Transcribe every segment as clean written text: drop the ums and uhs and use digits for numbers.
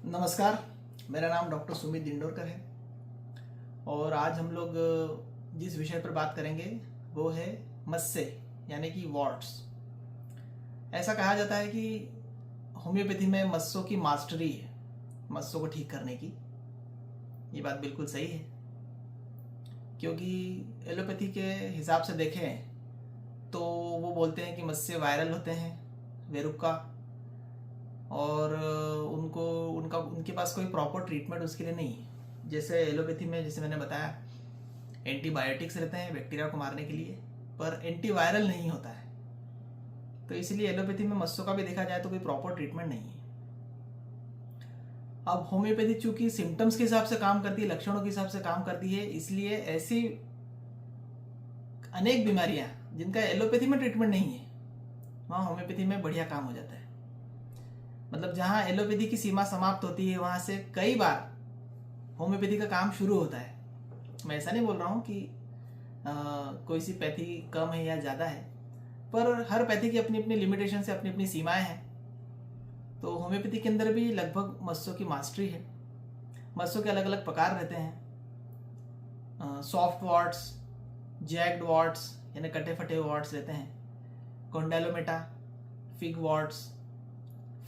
नमस्कार, मेरा नाम डॉक्टर सुमित दिंडोरकर है और आज हम लोग जिस विषय पर बात करेंगे वो है मस्से यानी कि वॉर्ट्स। ऐसा कहा जाता है कि होम्योपैथी में मस्सों की मास्टरी है, मस्सों को ठीक करने की। ये बात बिल्कुल सही है, क्योंकि एलोपैथी के हिसाब से देखें तो वो बोलते हैं कि मस्से वायरल होते हैं, वेरुक्का, और उनके पास कोई प्रॉपर ट्रीटमेंट उसके लिए नहीं है। जैसे एलोपैथी में, जैसे मैंने बताया, एंटीबायोटिक्स रहते हैं बैक्टीरिया को मारने के लिए, पर एंटीवायरल नहीं होता है। तो इसलिए एलोपैथी में मस्सों का भी देखा जाए तो कोई प्रॉपर ट्रीटमेंट नहीं है। अब होम्योपैथी चूंकि सिम्टम्स के हिसाब से काम करती है, लक्षणों के हिसाब से काम करती है, इसलिए ऐसी अनेक बीमारियां जिनका एलोपैथी में ट्रीटमेंट नहीं है वहाँ होम्योपैथी में बढ़िया काम हो जाता है। मतलब जहाँ एलोपैथी की सीमा समाप्त होती है वहाँ से कई बार होम्योपैथी का काम शुरू होता है। मैं ऐसा नहीं बोल रहा हूँ कि कोई सी पैथी कम है या ज़्यादा है, पर हर पैथी की अपनी अपनी लिमिटेशन से अपनी अपनी सीमाएं हैं। तो होम्योपैथी के अंदर भी लगभग मस्सों की मास्टरी है। मस्सों के अलग अलग प्रकार रहते हैं। सॉफ्ट वॉर्ट्स, जैग्ड वॉर्ट्स यानी कटे फटे वॉर्ट्स रहते हैं, कॉन्डेलोमेटा, फिग वॉर्ट्स,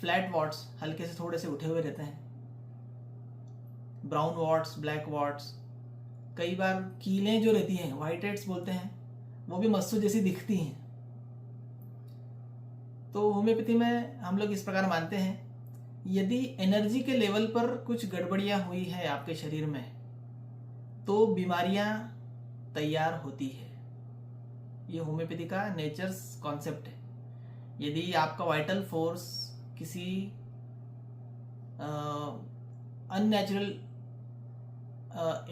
फ्लैट वॉर्ट्स हल्के से थोड़े से उठे हुए रहते हैं, ब्राउन वॉर्ट्स, ब्लैक वॉर्ट्स। कई बार कीलें जो रहती हैं, व्हाइट हेड्स बोलते हैं, वो भी मस्सों जैसी दिखती हैं। तो होम्योपैथी में हम लोग इस प्रकार मानते हैं, यदि एनर्जी के लेवल पर कुछ गड़बड़ियां हुई है आपके शरीर में तो बीमारियां तैयार होती है। ये होम्योपैथी का नेचर्स कॉन्सेप्ट है। यदि आपका वाइटल फोर्स किसी अननेचुरल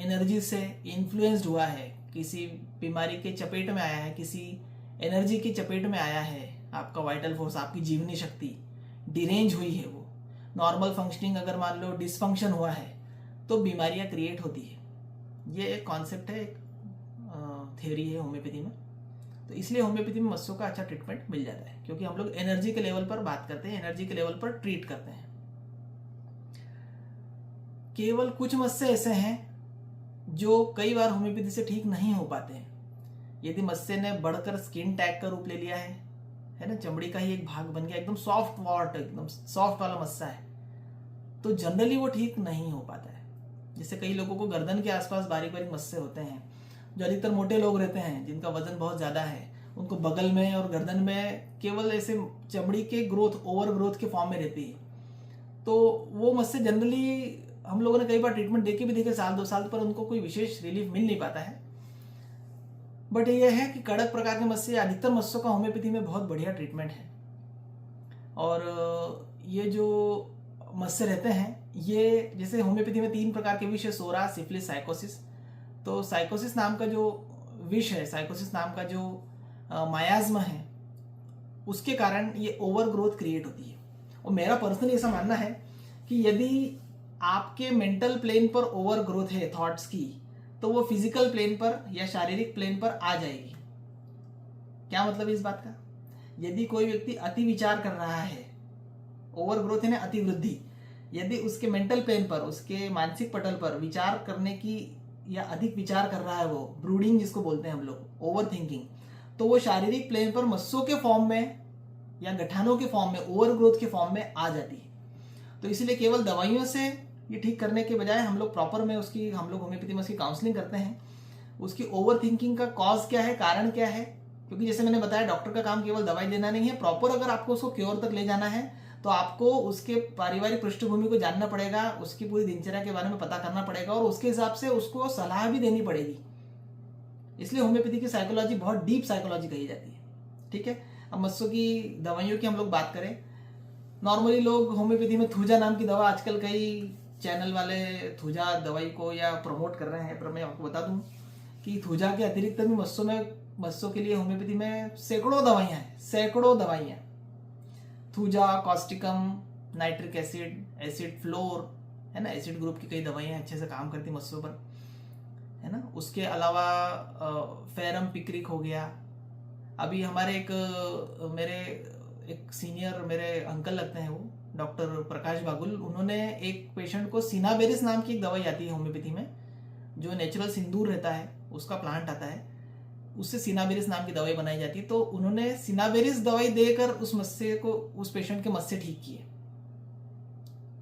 एनर्जी से इन्फ्लुएंस्ड हुआ है, किसी बीमारी के चपेट में आया है, किसी एनर्जी की चपेट में आया है, आपका वाइटल फोर्स, आपकी जीवनी शक्ति डिरेंज हुई है, वो नॉर्मल फंक्शनिंग अगर मान लो डिसफंक्शन हुआ है तो बीमारियां क्रिएट होती है। ये एक कॉन्सेप्ट है, एक थ्योरी है होम्योपैथी में। तो इसलिए होम्योपैथी में मस्सों का अच्छा ट्रीटमेंट मिल जाता है, क्योंकि हम लोग एनर्जी के लेवल पर बात करते हैं, एनर्जी के लेवल पर ट्रीट करते हैं। केवल कुछ मस्से ऐसे हैं जो कई बार होम्योपैथी से ठीक नहीं हो पाते हैं। यदि मस्से ने बढ़कर स्किन टैग का रूप ले लिया है ना, चमड़ी का ही एक भाग बन गया, एकदम सॉफ्ट वॉर्ट, एकदम सॉफ्ट वाला मस्सा है, तो जनरली वो ठीक नहीं हो पाता है। जैसे कई लोगों को गर्दन के आसपास बारीक बारीक मस्से होते हैं, जो अधिकतर मोटे लोग रहते हैं जिनका वजन बहुत ज़्यादा है, उनको बगल में और गर्दन में केवल ऐसे चमड़ी के ग्रोथ, ओवर ग्रोथ के फॉर्म में रहती है। तो वो मस्से जनरली हम लोगों ने कई बार ट्रीटमेंट देके भी देखे, साल 2 साल, पर उनको कोई विशेष रिलीफ मिल नहीं पाता है। बट ये है कि कड़क प्रकार के मस्से, अधिकतर मस्सों का होम्योपैथी में बहुत बढ़िया ट्रीटमेंट है। और ये जो मस्से रहते हैं, ये जैसे होम्योपैथी में 3 प्रकार के विष है, सोरा, सिफिलिस, साइकोसिस। तो साइकोसिस नाम का जो विष है, साइकोसिस नाम का जो मायाज्मा है, उसके कारण ये ओवर ग्रोथ क्रिएट होती है। और मेरा पर्सनली ऐसा मानना है कि यदि आपके मेंटल प्लेन पर ओवर ग्रोथ है थॉट्स की, तो वो फिजिकल प्लेन पर या शारीरिक प्लेन पर आ जाएगी। क्या मतलब इस बात का? यदि कोई व्यक्ति अति विचार कर रहा है, ओवर ग्रोथ है ना, अति वृद्धि, यदि उसके मेंटल प्लेन पर, उसके मानसिक पटल पर विचार करने की या अधिक विचार कर रहा है, वो ब्रूडिंग जिसको बोलते हैं हम लोग, ओवर थिंकिंग, तो वो शारीरिक प्लेन पर मस्सों के फॉर्म में या गठानों के फॉर्म में, ओवर ग्रोथ के फॉर्म में आ जाती है। तो इसलिए केवल दवाइयों से ये ठीक करने के बजाय हम लोग प्रॉपर में उसकी, हम लोग होम्योपैथी में उसकी काउंसलिंग करते हैं। उसकी ओवर थिंकिंग का कॉज क्या है, कारण क्या है, क्योंकि जैसे मैंने बताया, डॉक्टर का काम केवल दवाई देना नहीं है। प्रॉपर अगर आपको उसको क्योर तक ले जाना है तो आपको उसके पारिवारिक पृष्ठभूमि को जानना पड़ेगा, उसकी पूरी दिनचर्या के बारे में पता करना पड़ेगा और उसके हिसाब से उसको सलाह भी देनी पड़ेगी। इसलिए होम्योपैथी की साइकोलॉजी बहुत डीप साइकोलॉजी कही जाती है। ठीक है, अब मस्सों की दवाइयों की हम लोग बात करें, नॉर्मली लोग होम्योपैथी में थूजा नाम की दवा, आजकल कई चैनल वाले थूजा दवाई को या प्रमोट कर रहे हैं, पर मैं आपको बता दूं कि थूजा के अतिरिक्त भी मस्सों के लिए होम्योपैथी में सैकड़ों दवाइयां हैं, सैकड़ों दवाइयां। Thuja, Causticum, nitric acid, acid floor, है ना, एसिड ग्रुप की कई दवाइयां अच्छे से काम करती मस्सों पर, है ना। उसके अलावा फेरम पिक्रिक हो गया। अभी हमारे मेरे एक सीनियर मेरे अंकल लगते हैं, वो डॉक्टर प्रकाश बागुल, उन्होंने एक पेशेंट को सिनाबेरिस नाम की एक दवाई आती है होम्योपैथी में, जो नेचुरल सिंदूर रहता है, उसका प्लांट आता है, उससे सिनाबेरिस नाम की दवाई बनाई जाती है। तो उन्होंने सिनाबेरिस दवाई देकर उस मस्से को, उस पेशेंट के मस्से ठीक किए।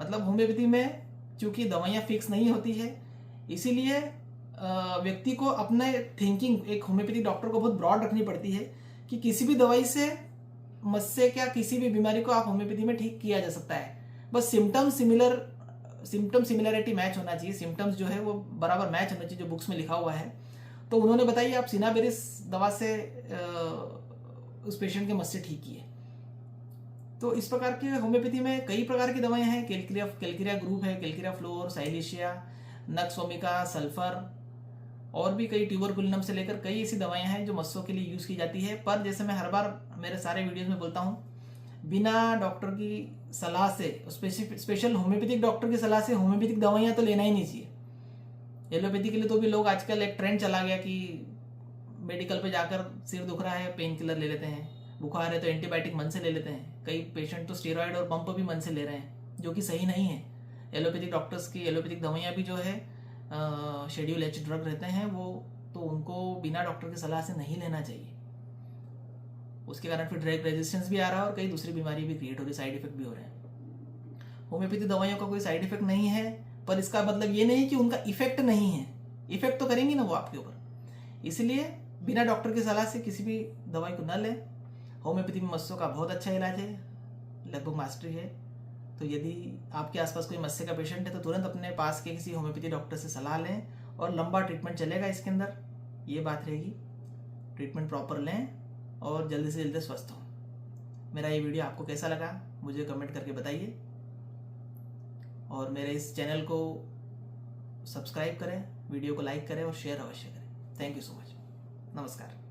मतलब होम्योपैथी में चूंकि दवाइयाँ फिक्स नहीं होती है, इसीलिए व्यक्ति को अपने थिंकिंग, एक होम्योपैथी डॉक्टर को बहुत ब्रॉड रखनी पड़ती है कि किसी भी दवाई से मस्से क्या किसी भी बीमारी को आप होम्योपैथी में ठीक किया जा सकता है। बस सिम्टम सिमिलरिटी मैच होना चाहिए, सिम्टम्स जो है वो बराबर मैच होना चाहिए जो बुक्स में लिखा हुआ है। तो उन्होंने बताइए आप सिनाबेरिस दवा से उस पेशेंट के मस्से ठीक किए। तो इस प्रकार के होम्योपैथी में कई प्रकार की दवाएं हैं, कैलकेरिया ग्रुप है, कैलकेरिया फ्लोर, साइलेशिया, नक्स ओमिका, सल्फर और भी कई ट्यूबरकुलिनम से लेकर कई ऐसी दवाएं हैं जो मस्सों के लिए यूज की जाती है। पर जैसे मैं हर बार मेरे सारे वीडियोस में बोलता हूँ, बिना डॉक्टर की सलाह से, स्पेशल होम्योपैथिक डॉक्टर की सलाह से होम्योपैथिक दवाइयाँ तो लेना ही नहीं चाहिए। एलोपैथी के लिए तो भी लोग आजकल एक ट्रेंड चला गया कि मेडिकल पे जाकर सिर दुख रहा है पेन किलर ले लेते हैं, बुखार है तो एंटीबायोटिक मन से ले लेते हैं, कई पेशेंट तो स्टेरॉयड और पंप भी मन से ले रहे हैं, जो कि सही नहीं है। एलोपैथिक डॉक्टर्स की एलोपैथिक दवाइयाँ भी जो है शेड्यूल एच ड्रग रहते हैं, वो तो उनको बिना डॉक्टर की सलाह से नहीं लेना चाहिए। उसके कारण फिर ड्रग रेजिस्टेंस भी आ रहा है और कई दूसरी बीमारी भी क्रिएट हो रही, साइड इफेक्ट भी हो रहे हैं। होम्योपैथी दवाइयों का कोई साइड इफेक्ट नहीं है, पर इसका मतलब ये नहीं कि उनका इफेक्ट नहीं है, इफेक्ट तो करेंगी ना वो आपके ऊपर। इसलिए बिना डॉक्टर की सलाह से किसी भी दवाई को न लें। होम्योपैथी में मस्सों का बहुत अच्छा इलाज है, लगभग मास्टरी है। तो यदि आपके आसपास कोई मस्से का पेशेंट है तो तुरंत अपने पास के किसी होम्योपैथी डॉक्टर से सलाह लें, और लंबा ट्रीटमेंट चलेगा इसके अंदर, ये बात रहेगी। ट्रीटमेंट प्रॉपर लें और जल्दी से जल्दी स्वस्थ हों। मेरा ये वीडियो आपको कैसा लगा मुझे कमेंट करके बताइए, और मेरे इस चैनल को सब्सक्राइब करें, वीडियो को लाइक करें और शेयर अवश्य करें। Thank you so much. नमस्कार।